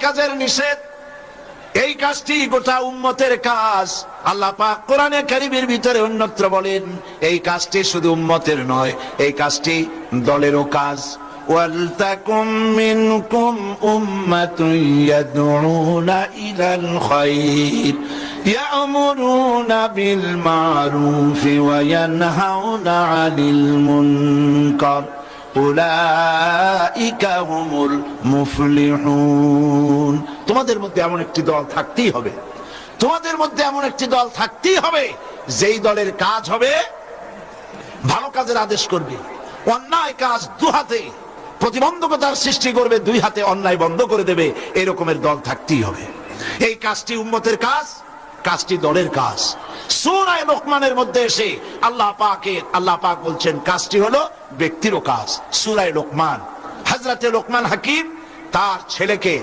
কাজের নিষেধ, এই কাজটি গোটা উম্মতের কাজ। আল্লাহ পাক কোরআনে কারীমের ভিতরে অন্যত্র বলেন এই কাজটি শুধু উম্মতের নয়, এই কাজটি দলেরও কাজ। ওয়ালতাকুম মিনকুম উম্মাতুন ইয়াদউনা ইলাল খায়র ইয়া'মুরুনা বিল মা'রুফি ওয়া ইয়ানহাউনা আনিল মুনকার উলাইকা হুমুল মুফলিহুন। তোমাদের মধ্যে এমন একটি দল থাকতেই হবে, তোমাদের মধ্যে এমন একটি দল থাকতেই হবে যেই দলের কাজ হবে ভালো কাজের আদেশ করবে, অন্যায় কাজ দুহাতে প্রতিবন্ধকতার সৃষ্টি করবে, দুই হাতে অন্যায় বন্ধ করে দেবে, এরকমের দল থাকতেই হবে। এই কাজটি উম্মতের কাজ, কাজটি দলের কাজ। সূরা লোকমানের মধ্যে এসে আল্লাহ পাক বলছেন কাজটি হলো ব্যক্তিরও কাজ। সূরা লোকমান, হযরতে লোকমান হাকিম তার ছেলেকে